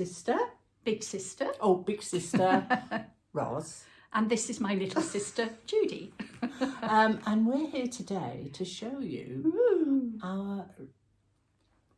sister. Big sister. Oh, big sister, Roz. And this is my little sister, Judy. And we're here today to show you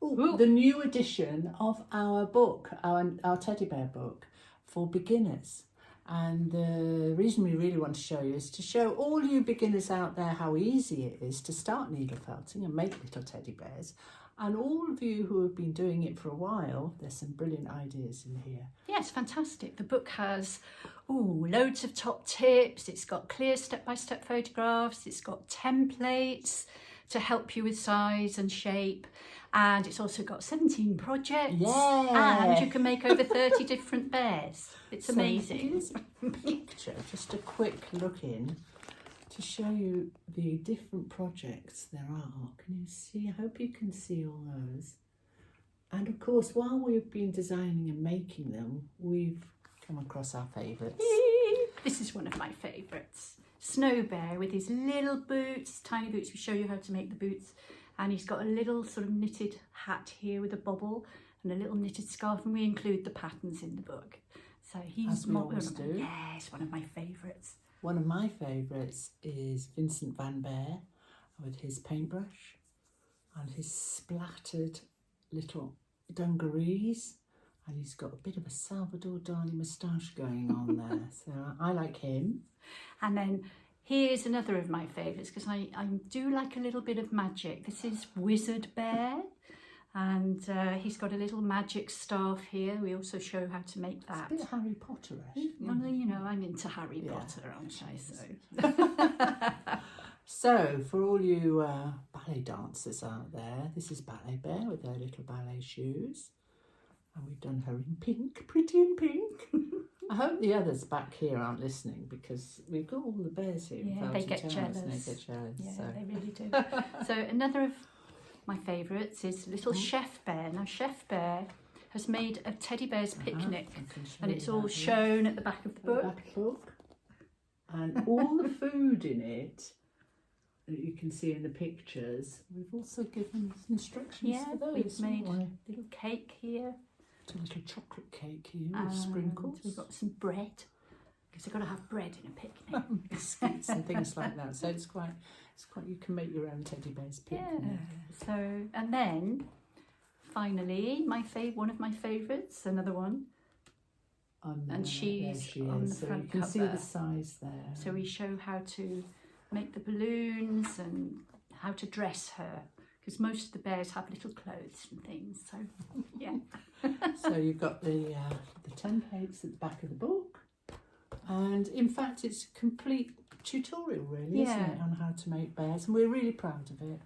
the new edition of our book, our teddy bear book for beginners. And the reason we really want to show you is to show all you beginners out there how easy it is to start needle felting and make little teddy bears. And all of you who have been doing it for a while, there's some brilliant ideas in here. Yes, fantastic. The book has loads of top tips. It's got clear step-by-step photographs. It's got templates to help you with size and shape. And it's also got 17 projects. Yeah. And you can make over 30 different bears. It's amazing. Here's a picture, just a quick look in to show you the different projects there are. Can you see? I hope you can see all those. And of course, while we've been designing and making them, we've come across our favourites. This is one of my favourites. Snow Bear with his little boots, tiny boots. We show you how to make the boots. And he's got a little sort of knitted hat here with a bobble and a little knitted scarf, and we include the patterns in the book. So he's As we always do. Yes, one of my favourites. One of my favourites is Vincent Van Bear with his paintbrush and his splattered little dungarees, and he's got a bit of a Salvador Dali moustache going on there. So I like him. And then here's another of my favourites, because I do like a little bit of magic. This is Wizard Bear, and he's got a little magic staff here. We also show how to make that. It's a bit Harry Potter-ish. Well, you know, I'm into Harry Potter, aren't I? So. So, for all you ballet dancers out there, this is Ballet Bear with her little ballet shoes. And we've done her in pink, pretty in pink. I hope the others back here aren't listening, because we've got all the bears here. Yeah, they get jealous. They get jealous. Yeah, so. they really do. So another of my favourites is Little Chef Bear. Now, Chef Bear has made a teddy bear's picnic, and it's all shown at the back of the book. Back of the book. And all the food in it that you can see in the pictures, we've also given instructions for those. We've made a little cake here. A little chocolate cake here with sprinkles. We've got some bread, because you've got to have bread in a picnic. Biscuits and things like that. So it's quite, you can make your own teddy bear's picnic. Yeah. So, and then finally, one of my favourites, another one. And she's on the so front you can cover. see the size there. So we show how to make the balloons and how to dress her, because most of the bears have little clothes and things. So yeah. So you've got the templates at the back of the book, and in fact it's a complete tutorial, really, isn't it, on how to make bears, and we're really proud of it.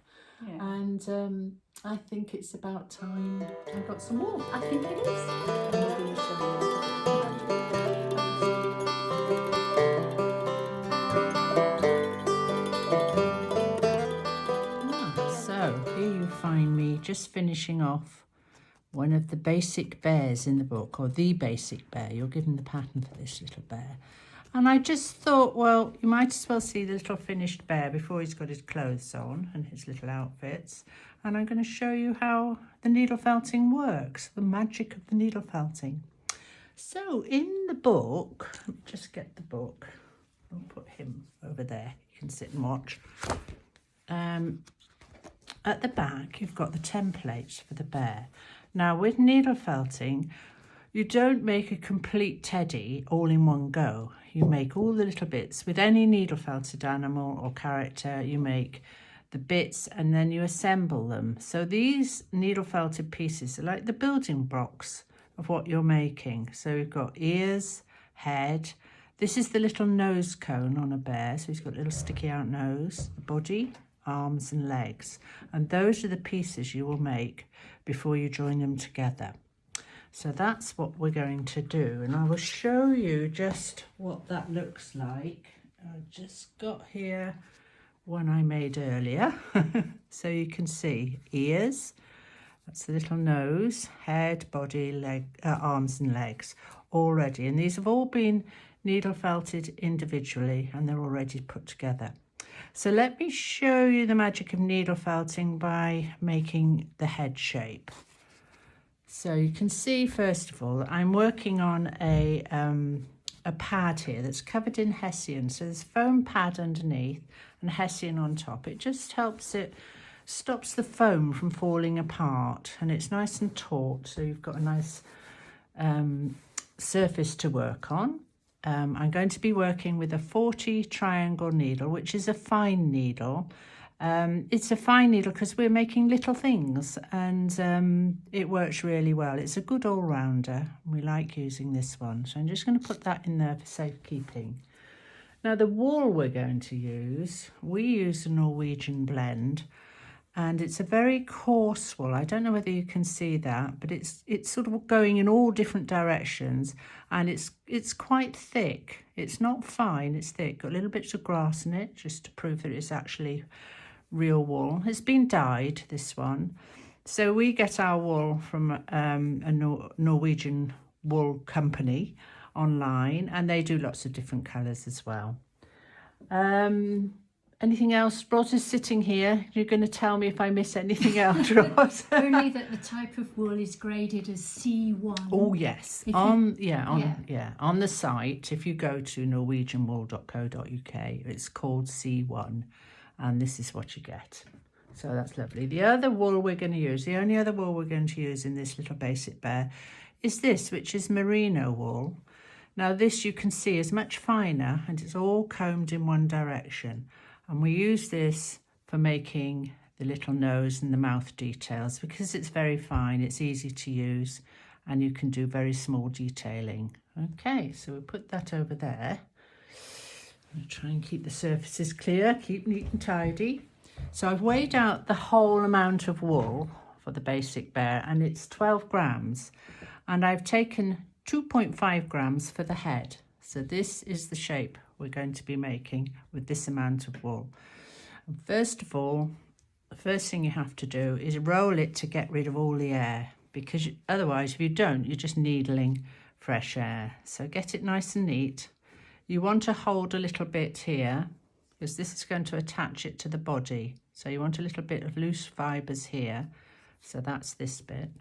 Yeah. And I think it's about time I got some more. I think it is. And we're going to show you So here you find me just finishing off one of the basic bears in the book, or the basic bear. You're given the pattern for this little bear. And I just thought, well, you might as well see the little finished bear before he's got his clothes on and his little outfits. And I'm going to show you how the needle felting works, the magic of the needle felting. So in the book, let me just get the book. I'll put him over there. You can sit and watch. At the back, you've got the templates for the bear. Now, with needle felting, you don't make a complete teddy all in one go. You make all the little bits. With any needle felted animal or character, you make the bits and then you assemble them. So these needle felted pieces are like the building blocks of what you're making. So you've got ears, head. This is the little nose cone on a bear. So he's got a little sticky out nose, the body, arms and legs. And those are the pieces you will make before you join them together. So that's what we're going to do, and I will show you just what that looks like. I just got here one I made earlier. So you can see ears, that's the little nose, head, body, leg, arms and legs already. And these have all been needle felted individually and they're already put together. So let me show you the magic of needle felting by making the head shape. So you can see, first of all, I'm working on a pad here that's covered in hessian. So there's foam pad underneath and hessian on top. It just helps it, stops the foam from falling apart, and it's nice and taut, so you've got a nice surface to work on. I'm going to be working with a 40 triangle needle, which is a fine needle. It's a fine needle because we're making little things, and it works really well. It's a good all-rounder. We like using this one, so I'm just going to put that in there for safekeeping. Now the wool we're going to use, we use a Norwegian blend, and it's a very coarse wool. I don't know whether you can see that, but it's sort of going in all different directions, and it's quite thick. It's not fine, it's thick. Got little bits of grass in it just to prove that it's actually real wool. It's been dyed, this one. So we get our wool from a Norwegian wool company online, and they do lots of different colours as well. Anything else? Rod is sitting here. You're going to tell me if I miss anything else, Rod. Only that the type of wool is graded as C1. Oh yes, on the site, if you go to norwegianwool.co.uk, it's called C1, and this is what you get. So that's lovely. The other wool we're going to use, the only other wool we're going to use in this little basic bear, is this, which is merino wool. Now this, you can see, is much finer, and it's all combed in one direction. And we use this for making the little nose and the mouth details because it's very fine, it's easy to use, and you can do very small detailing. Okay, so we'll put that over there. I'm going to try and keep the surfaces clear, keep neat and tidy. So I've weighed out the whole amount of wool for the basic bear, and it's 12 grams. And I've taken 2.5 grams for the head. So this is the shape we're going to be making with this amount of wool. And first of all, the first thing you have to do is roll it to get rid of all the air, because otherwise, if you don't, you're just needling fresh air. So get it nice and neat. You want to hold a little bit here, because this is going to attach it to the body. So you want a little bit of loose fibres here. So that's this bit.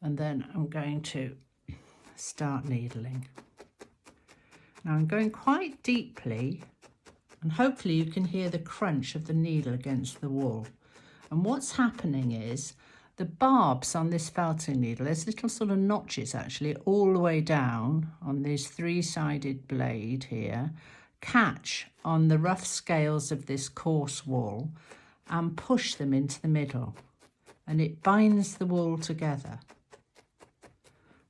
And then I'm going to start needling. Now I'm going quite deeply, and hopefully you can hear the crunch of the needle against the wool. And what's happening is the barbs on this felting needle, there's little sort of notches actually all the way down on this three-sided blade here, catch on the rough scales of this coarse wool and push them into the middle, and it binds the wool together.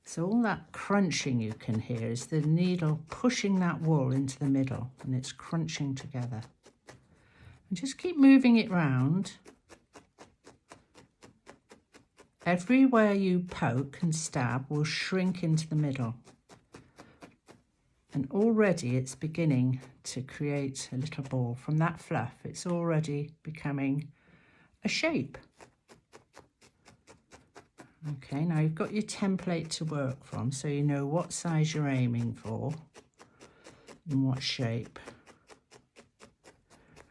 So all that crunching you can hear is the needle pushing that wool into the middle, and it's crunching together. And just keep moving it round. Everywhere you poke and stab will shrink into the middle. And already it's beginning to create a little ball. From that fluff, it's already becoming a shape. Okay, now you've got your template to work from, so you know what size you're aiming for and what shape.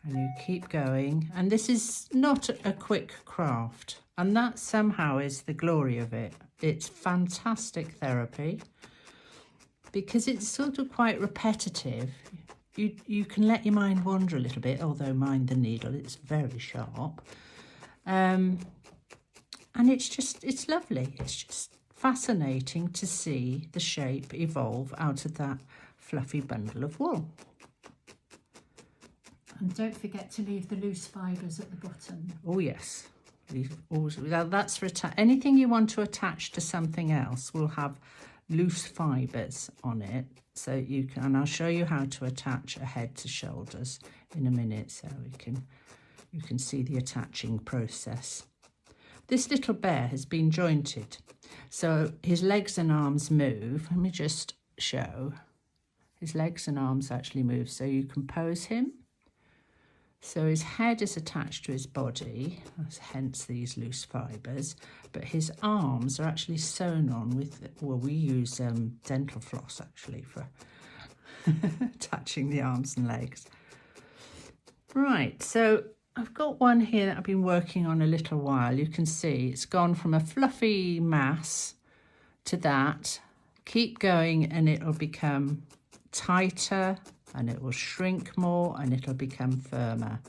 And you keep going. And this is not a quick craft, and that somehow is the glory of it. It's fantastic therapy because it's sort of quite repetitive. You can let your mind wander a little bit, although mind the needle, it's very sharp. And it's lovely. It's just fascinating to see the shape evolve out of that fluffy bundle of wool. And don't forget to leave the loose fibres at the bottom. Oh yes, that's for anything you want to attach to something else will have loose fibres on it. So you can, and I'll show you how to attach a head to shoulders in a minute, so you can see the attaching process. This little bear has been jointed, so his legs and arms move. Let me just show. His legs and arms actually move, so you can pose him. So his head is attached to his body, hence these loose fibres, but his arms are actually sewn on with, well, we use dental floss actually for attaching the arms and legs. Right, so I've got one here that I've been working on a little while. You can see it's gone from a fluffy mass to that. Keep going and it'll become tighter and it will shrink more and it'll become firmer.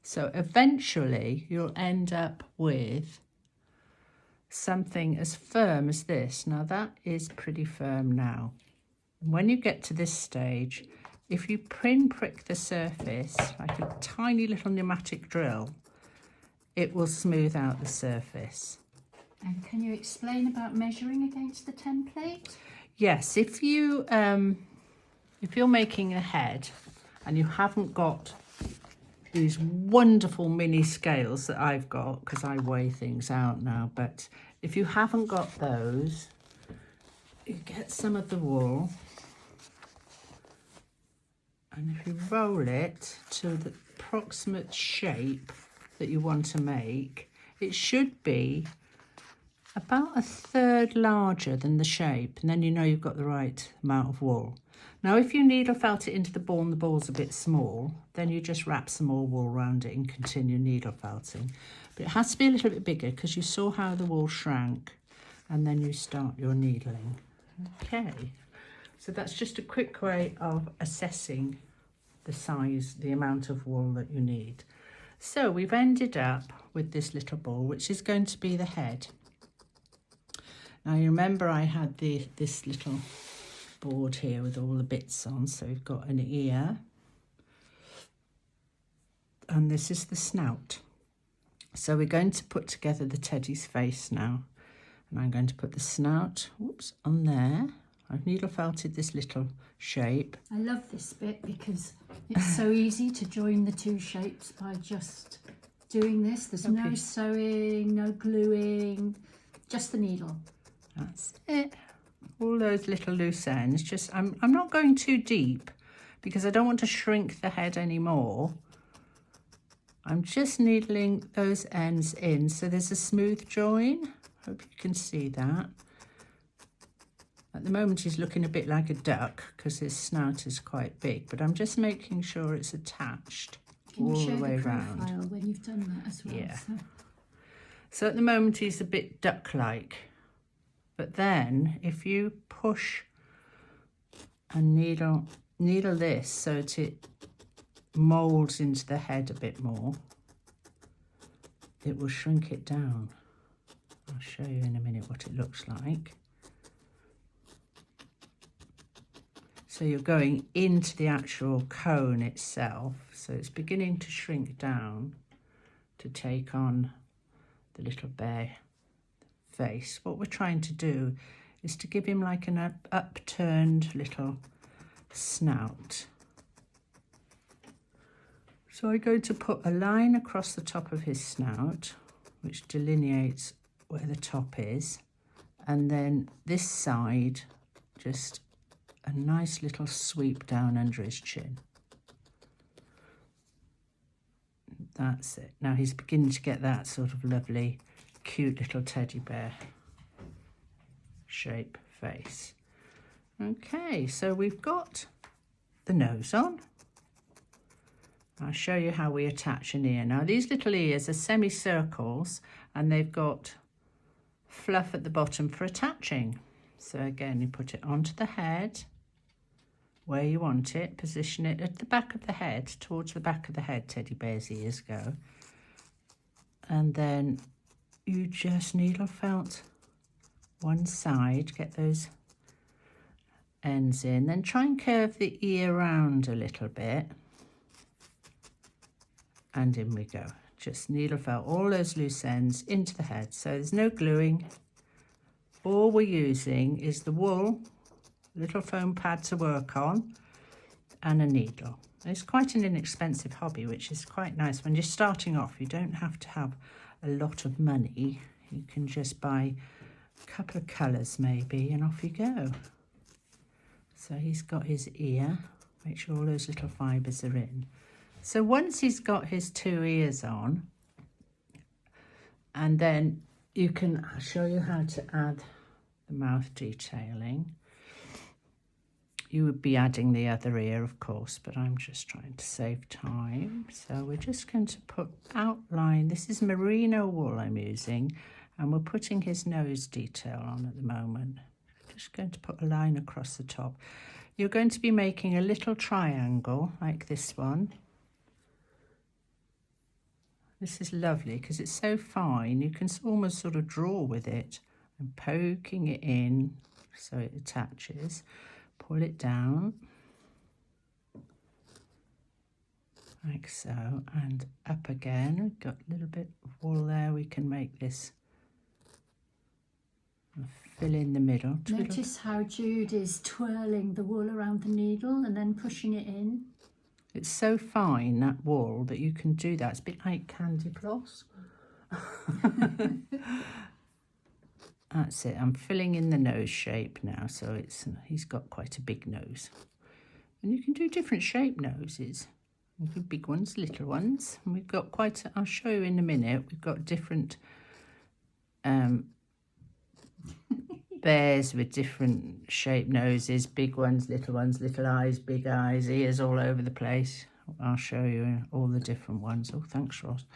So eventually you'll end up with something as firm as this. Now that is pretty firm now. When you get to this stage, if you prick the surface like a tiny little pneumatic drill, it will smooth out the surface. And can you explain about measuring against the template? Yes, if you're making a head and you haven't got these wonderful mini scales that I've got, because I weigh things out now, but if you haven't got those, you get some of the wool and if you roll it to the approximate shape that you want to make, it should be about 1/3 larger than the shape, and then you know you've got the right amount of wool. Now if you needle felt it into the ball and the ball's a bit small, then you just wrap some more wool around it and continue needle felting. But it has to be a little bit bigger because you saw how the wool shrank, and then you start your needling. Okay, so that's just a quick way of assessing the size, the amount of wool that you need. So we've ended up with this little ball, which is going to be the head. Now you remember I had this little board here with all the bits on, so we've got an ear and this is the snout. So we're going to put together the teddy's face now, and I'm going to put the snout on there. I've needle felted this little shape. I love this bit because it's so easy to join the two shapes by just doing this. There's no sewing, no gluing, just the needle. That's it. All those little loose ends. Just I'm not going too deep because I don't want to shrink the head anymore. I'm just needling those ends in so there's a smooth join. Hope you can see that. At the moment he's looking a bit like a duck because his snout is quite big, but I'm just making sure it's attached all the way around. Can you show the profile when you've done that as well? Yeah. So at the moment he's a bit duck-like, but then if you push and needle this so that it moulds into the head a bit more, it will shrink it down. I'll show you in a minute what it looks like. So you're going into the actual cone itself, so it's beginning to shrink down to take on the little bear face. What we're trying to do is to give him like an upturned little snout. So I'm going to put a line across the top of his snout, which delineates where the top is, and then this side, just a nice little sweep down under his chin. That's it. Now he's beginning to get that sort of lovely, cute little teddy bear shape face. Okay, so we've got the nose on. I'll show you how we attach an ear. Now these little ears are semicircles and they've got fluff at the bottom for attaching. So again, you put it onto the head where you want it, position it at the back of the head, towards the back of the head teddy bear's ears go. And then you just needle felt one side, get those ends in, then try and curve the ear round a little bit. And in we go. Just needle felt all those loose ends into the head. So there's no gluing. All we're using is the wool, little foam pad to work on, and a needle. It's quite an inexpensive hobby, which is quite nice. When you're starting off, you don't have to have a lot of money. You can just buy a couple of colours maybe, and off you go. So he's got his ear. Make sure all those little fibres are in. So once he's got his two ears on, and then I'll show you how to add the mouth detailing. You would be adding the other ear, of course, but I'm just trying to save time. So we're just going to put outline. This is merino wool I'm using, and we're putting his nose detail on at the moment. Just going to put a line across the top. You're going to be making a little triangle like this one. This is lovely because it's so fine. You can almost sort of draw with it and poking it in so it attaches. Pull it down like so, and up again. We've got a little bit of wool there. We can make this fill in the middle. Notice how Jude is twirling the wool around the needle and then pushing it in. It's so fine, that wool, that you can do that. It's a bit like candy floss. That's it. I'm filling in the nose shape now, so he's got quite a big nose. And you can do different shape noses. You can do big ones, little ones. And we've got I'll show you in a minute, we've got different bears with different shape noses, big ones, little eyes, big eyes, ears all over the place. I'll show you all the different ones. Oh, thanks, Ross.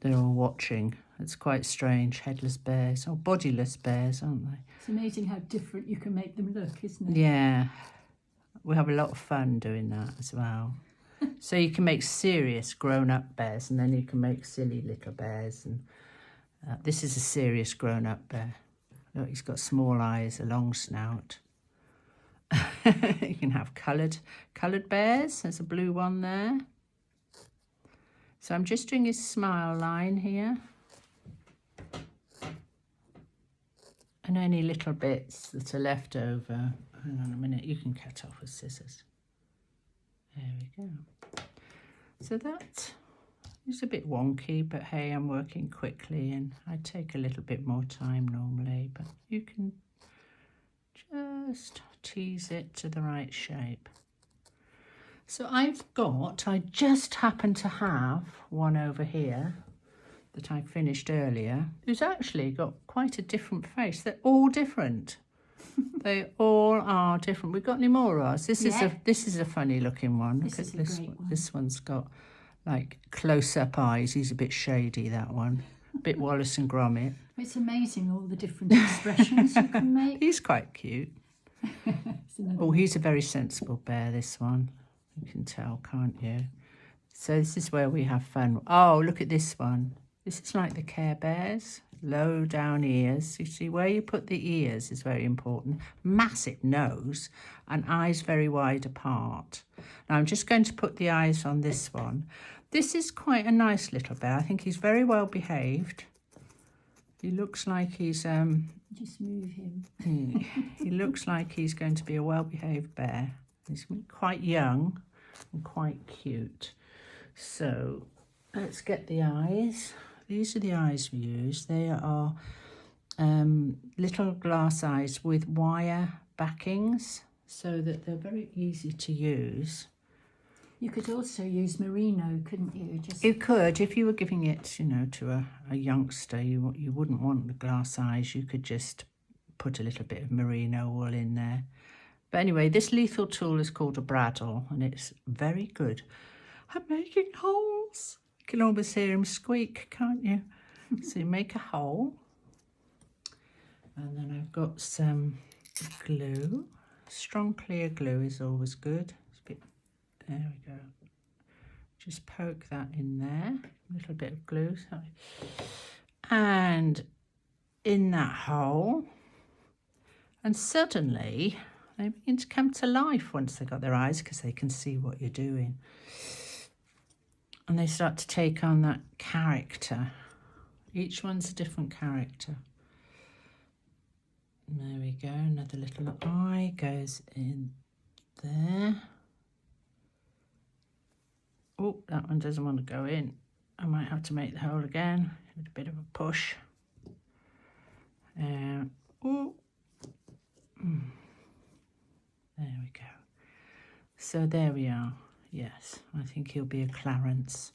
They're all watching. It's quite strange. Headless bears, or bodiless bears, aren't they? It's amazing how different you can make them look, isn't it? Yeah. We have a lot of fun doing that as well. So you can make serious grown-up bears, and then you can make silly little bears. And this is a serious grown-up bear. Look, he's got small eyes, a long snout. You can have coloured bears. There's a blue one there. So I'm just doing his smile line here. And any little bits that are left over, hang on a minute, you can cut off with scissors. There we go. So that is a bit wonky, but hey, I'm working quickly and I take a little bit more time normally, but you can just tease it to the right shape. So I just happen to have one over here that I finished earlier, who's actually got quite a different face. They're all different. They all are different. We've got any more, Ross? This is a funny looking one. Look at this one. This one's got like close-up eyes. He's a bit shady, that one. A bit Wallace and Gromit. It's amazing all the different expressions you can make. He's quite cute. Oh, he's a very sensible bear, this one. You can tell, can't you? So this is where we have fun. Oh, look at this one. This is like the Care Bears. Low down ears. You see where you put the ears is very important. Massive nose and eyes very wide apart. Now I'm just going to put the eyes on this one. This is quite a nice little bear. I think he's very well behaved. He looks like he's just move him. He looks like he's going to be a well-behaved bear. He's quite young and quite cute. So let's get the eyes. These are the eyes we use. They are little glass eyes with wire backings so that they're very easy to use. You could also use merino, couldn't you? You could, if you were giving it, to a youngster, you wouldn't want the glass eyes. You could just put a little bit of merino wool in there. But anyway, this lethal tool is called a bradawl, and it's very good at making holes. You can almost hear him squeak, can't you? So you make a hole, and then I've got some glue. Strong clear glue is always good. There we go. Just poke that in there. A little bit of glue. Sorry. And in that hole. And suddenly they begin to come to life once they've got their eyes, because they can see what you're doing. And they start to take on that character. Each one's a different character. And there we go. Another little eye goes in there. Oh, that one doesn't want to go in. I might have to make the hole again with a bit of a push. Oh. There we go. So there we are. Yes, I think he'll be a Clarence.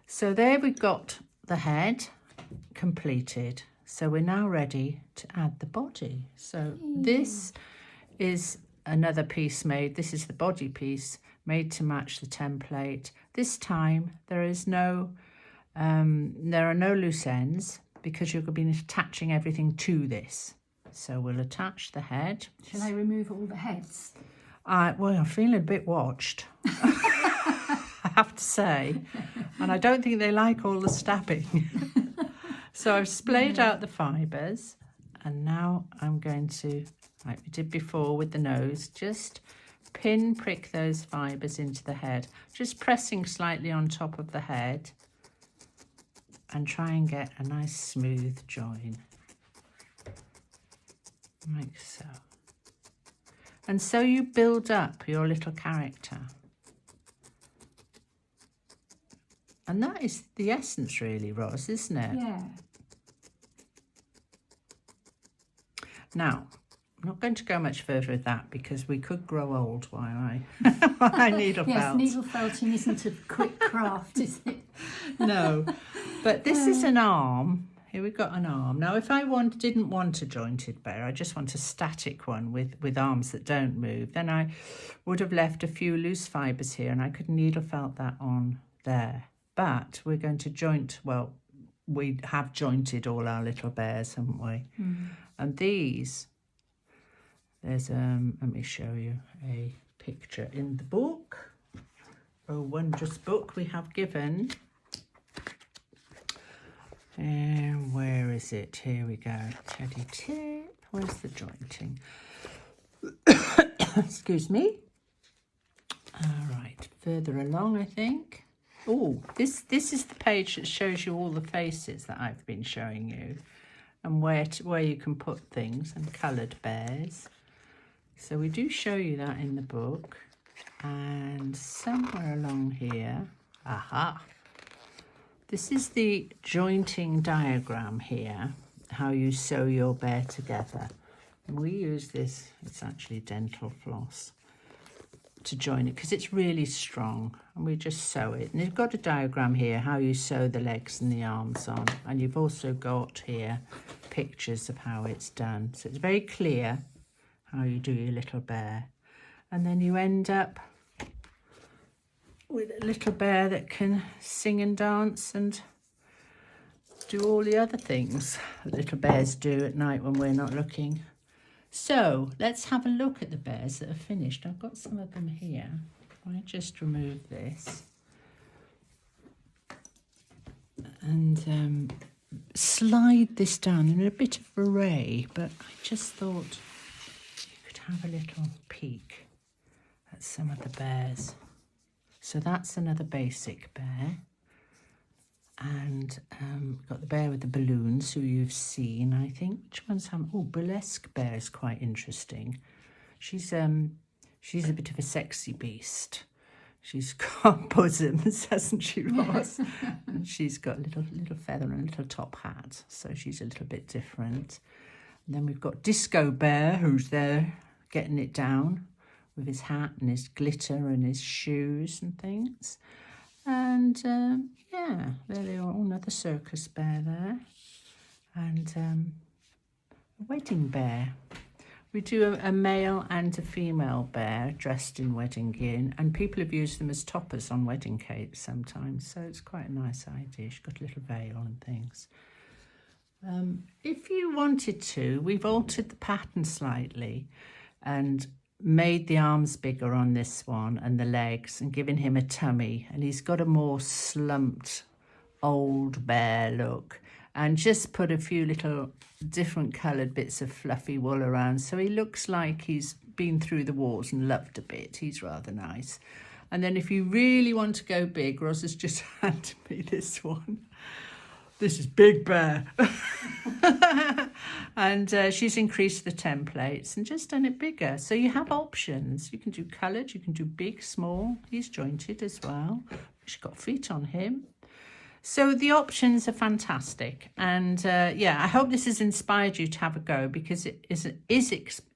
So there we've got the head completed. So we're now ready to add the body. So this is another piece made. This is the body piece made to match the template. This time there are no loose ends because you're going to be attaching everything to this. So we'll attach the head. Shall I remove all the heads? Well, I'm feeling a bit watched, I have to say. And I don't think they like all the stabbing. So I've splayed out the fibres, and now I'm going to, like we did before with the nose, just prick those fibres into the head, just pressing slightly on top of the head and try and get a nice smooth join, like so. And so you build up your little character. And that is the essence really, Ros, isn't it? Yeah. Now, I'm not going to go much further with that because we could grow old while I needle felt. Yes, needle felting isn't a quick craft, is it? No, but this is an arm. Here we've got an arm. Now, if I didn't want a jointed bear, I just want a static one with arms that don't move, then I would have left a few loose fibres here and I could needle felt that on there. But we're going to joint, well, we have jointed all our little bears, haven't we? Mm. And these, there's, let me show you a picture in the book, a wondrous book we have given. And where is it? Here we go. Teddy tip. Where's the jointing? Excuse me. All right, further along, I think. Oh, this is the page that shows you all the faces that I've been showing you, and where you can put things, and coloured bears. So we do show you that in the book, and somewhere along here, aha. This is the jointing diagram here, how you sew your bear together. And we use this, it's actually dental floss, to join it because it's really strong, and we just sew it. And you've got a diagram here how you sew the legs and the arms on, and you've also got here pictures of how it's done. So it's very clear how you do your little bear. And then you end up with a little bear that can sing and dance and do all the other things that little bears do at night when we're not looking. So let's have a look at the bears that are finished. I've got some of them here. I just remove this and slide this down in a bit of array, but I just thought you could have a little peek at some of the bears. So that's another basic bear. And we've got the bear with the balloons, who you've seen, I think. Which one's burlesque bear is quite interesting. She's a bit of a sexy beast. She's got bosoms, hasn't she, Ross? And she's got a little feather and a little top hat, so she's a little bit different. And then we've got Disco Bear, who's there getting it down with his hat and his glitter and his shoes and things. And yeah, there they are, another circus bear there. And a wedding bear. We do a male and a female bear dressed in wedding gear, and people have used them as toppers on wedding cakes sometimes, so it's quite a nice idea. She's got a little veil and things. If you wanted to, we've altered the pattern slightly and made the arms bigger on this one and the legs and given him a tummy, and he's got a more slumped old bear look, and just put a few little different coloured bits of fluffy wool around, so he looks like he's been through the wars and loved a bit. He's rather nice. And then if you really want to go big, Ros has just handed me this one. This is Big Bear. And she's increased the templates and just done it bigger. So you have options. You can do coloured, you can do big, small. He's jointed as well. She's got feet on him. So the options are fantastic. And yeah, I hope this has inspired you to have a go, because it is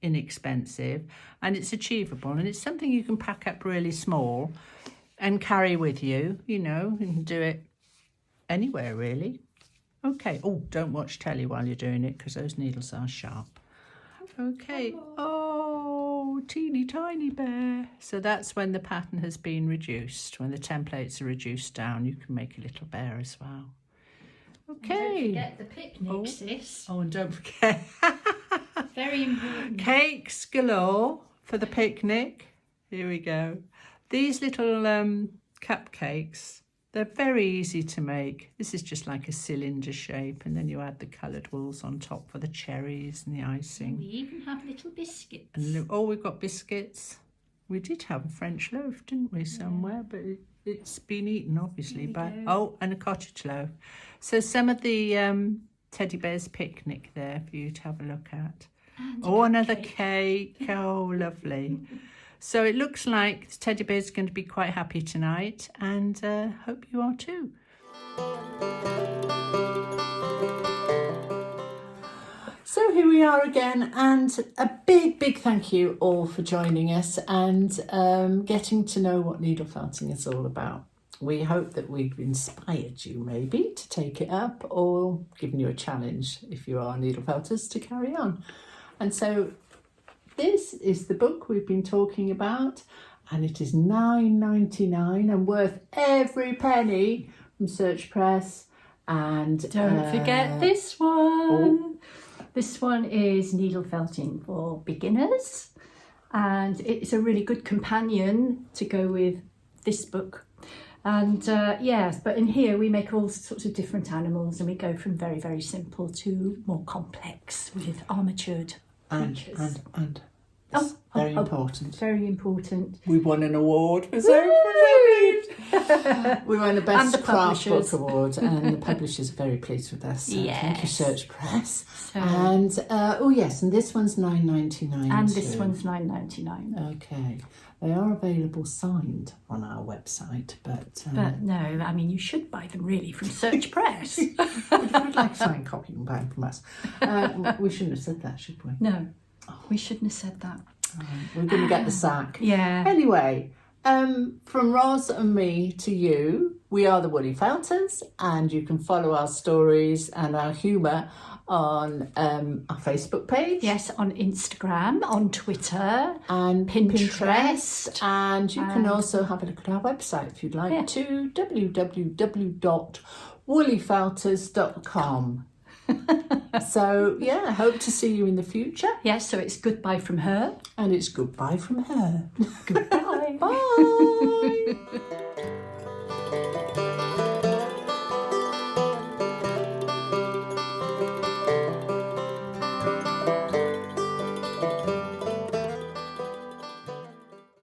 inexpensive and it's achievable, and it's something you can pack up really small and carry with you. You know, you can do it anywhere really. Okay. Oh, don't watch telly while you're doing it, because those needles are sharp. Okay. Oh, teeny tiny bear. So that's when the pattern has been reduced. When the templates are reduced down, you can make a little bear as well. Okay. Don't forget the picnic, sis. Oh, and don't forget Very important. cakes galore for the picnic. Here we go. These little cupcakes, they're very easy to make. This is just like a cylinder shape, and then you add the coloured wools on top for the cherries and the icing. We even have little biscuits. And we've got biscuits. We did have a French loaf, didn't we, somewhere? But it's been eaten, obviously. And a cottage loaf. So some of the teddy bear's picnic there for you to have a look at. And Another cake. Oh, lovely. So it looks like the teddy bear's going to be quite happy tonight, and hope you are too. So here we are again, and a big thank you all for joining us and getting to know what needle felting is all about. We hope that we've inspired you maybe to take it up, or given you a challenge if you are needle felters to carry on. And so this is the book we've been talking about, and it is $9.99 and worth every penny from Search Press. And Don't forget this one. This one is needle felting for beginners, and it's a really good companion to go with this book. And yes, but in here we make all sorts of different animals, and we go from very simple to more complex with armatured creatures. And it's very important. Very important. We won an award for so we won the And Best the Craft Book publishers. Award, and the publishers are very pleased with us. So thank you, Yes. Search Press. So- And and this one's $9.99. And this too. one's $9.99. Okay. They are available signed on our website, but But no, I mean, you should buy them really from Search Press. if you'd like a signed copy, you can buy them from us. We shouldn't have said that, should we? No, we shouldn't have said that. We're going to get the sack. Yeah. Anyway, from Roz and me to you, we are the Woolly Felters, and you can follow our stories and our humour on our Facebook page. Yes, on Instagram, on Twitter, And Pinterest. And you can also have a look at our website if you'd like to, www.woollyfelters.com. So, yeah, hope to see you in the future. Yes, so it's goodbye from her. And it's goodbye from her. Goodbye. Bye.